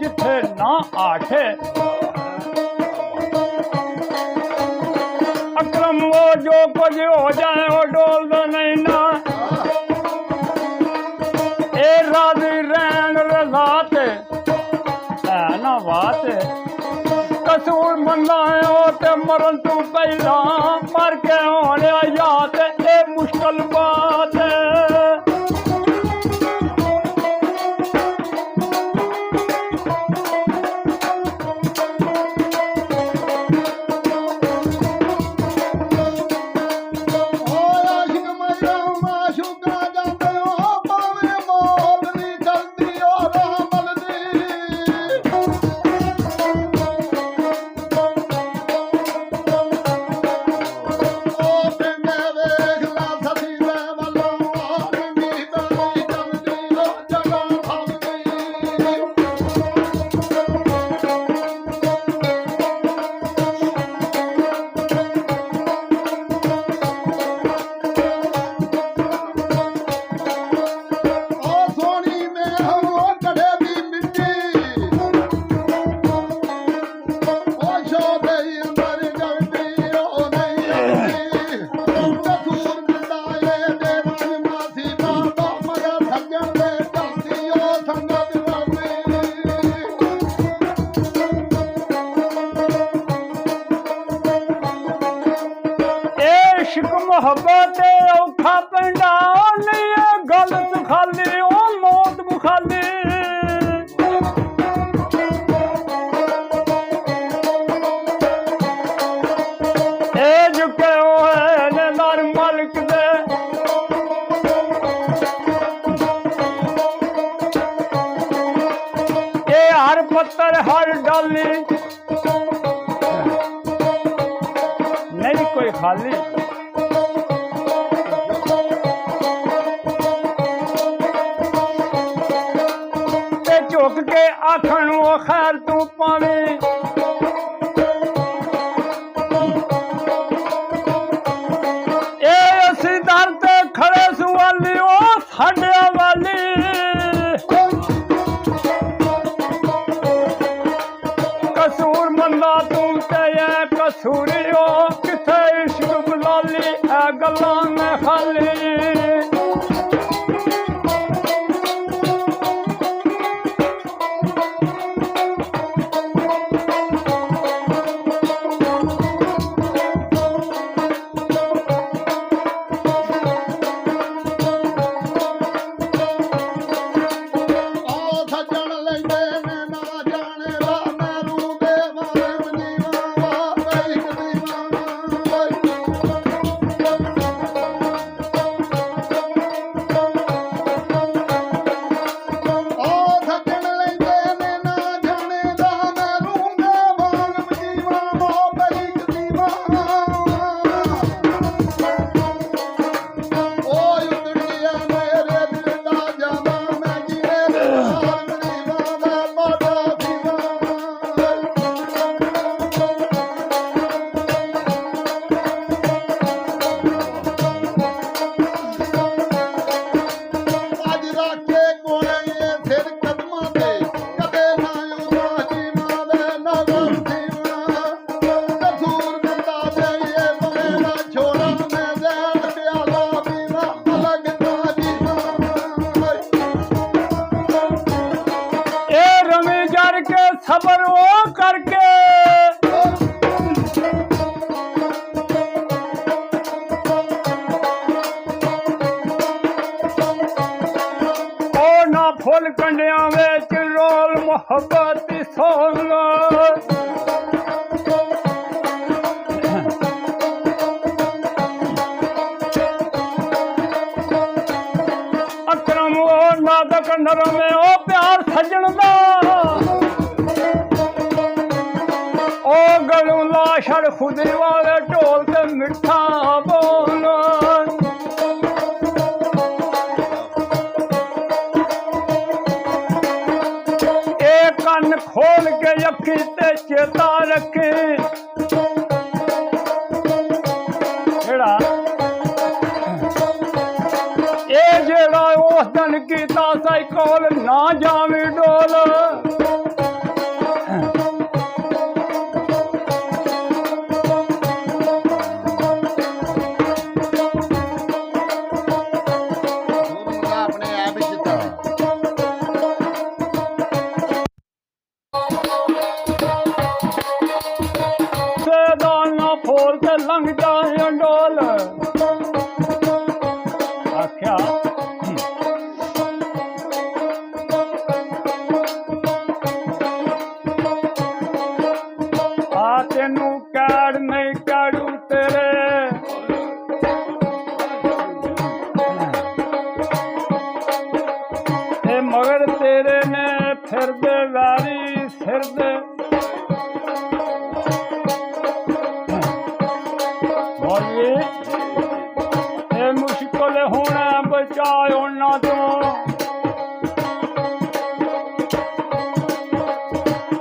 जिथे ना आठे अक्रम वो जो कुछ हो जाए वो डोल दो नहीं ना ए राधी रैन रजात है ना बात कसूर मंदा है वो ते मरन तू पहला मर के होने याद ए मुश्किल बात है मोहब्बत औखा पिंडा नहीं गलत खाली ओ मौत बुखाली ए झुके हुए नर मलक दे ए हर पत्थर हर डाली नहीं कोई खाली झुक के आखण वो खैर तू पावे ए असी दर ते खड़े सुवाली ओ साडे वाली कसूर मंदा तू ते कसूरी ओ किथे इश्क बुलाली ए गल्लां में खाली ਫੁੱਲ ਕੰਡਿਆਂ ਵਿੱਚ ਰੋਲ ਮੁਹੱਬਤ ਦੀ ਸੌਂਗ ਅਕਰਮ ਉਹ ਨਾਦਕ ਨਰਮੇ ਉਹ ਪਿਆਰ ਸੱਜਣ ਦਾ ਉਹ ਗਲੋਂ ਲਾ ਛੜ ਖੁਦੀ ਵਾਲੇ ਢੋਲ ਤੇ ਮਿੱਠਾ ਬੋਲ ਇਹ ਕੰਨ ਖੋਲ ਕੇ ਅੱਖੀ ਤੇ ਚੇਤਾ ਰੱਖੇ ਜਿਹੜਾ ਇਹ ਜਿਹੜਾ ਉਸ ਦਿਨ ਕੀਤਾ ਸਾਈਕਲ ਨਾ ਜਾਵੇਂ ਡੋਲ ਫੋਰ ਤੇ ਲੰਘ ਜਾਏ ਡੋਲ ਆਖਿਆ ਆ ਤੈਨੂੰ ਕਾੜ ਨਹੀਂ ਕਾੜੂ ਤੇਰੇ ਇਹ ਮਗਰ ਤੇਰੇ ਨੇ ਫਿਰਦੇ ਵਾਰੀ ਫਿਰਦੇ ਇਹ ਮੁਸ਼ਕਲ ਹੋਣਾ ਬਚਾਏ ਉਹਨਾਂ ਤੋਂ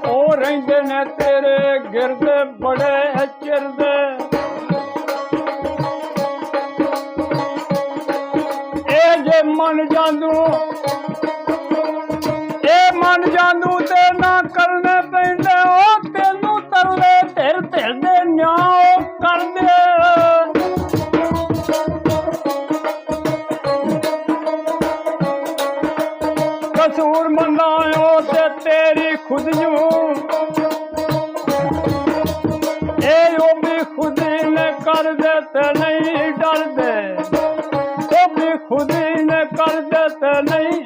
ਉਹ ਰਹਿੰਦੇ ਨੇ ਤੇਰੇ ਗਿਰਦੇ ਬੜੇ ਚਿਰਦੇ ਇਹ ਜੇ ਮੰਨ ਜਾਂਦੂ ਇਹ ਮੰਨ ਜਾਂਦੂ ਤੇ ਨਾ ਕਰਨੇ ਪੈਂਦੇ ਉਹ ਤੈਨੂੰ ਤਰਲੇ ਧਿਰ ਧਿਰ ਦੇ ਨਿਆਂ ਕਰਦੇ ਕਸੂਰ ਮੰਨਾਇਓ ਤੇ ਤੇਰੀ ਖੁਦ ਨੂੰ ਇਹ ਉਹ ਵੀ ਖੁਦੀ ਨੇ ਕਰਦੇ ਤੇ ਨਹੀਂ ਡਰਦੇ ਉਹ ਵੀ ਖੁਦੀ ਨੇ ਕਰਦੇ ਤੇ ਨਹੀਂ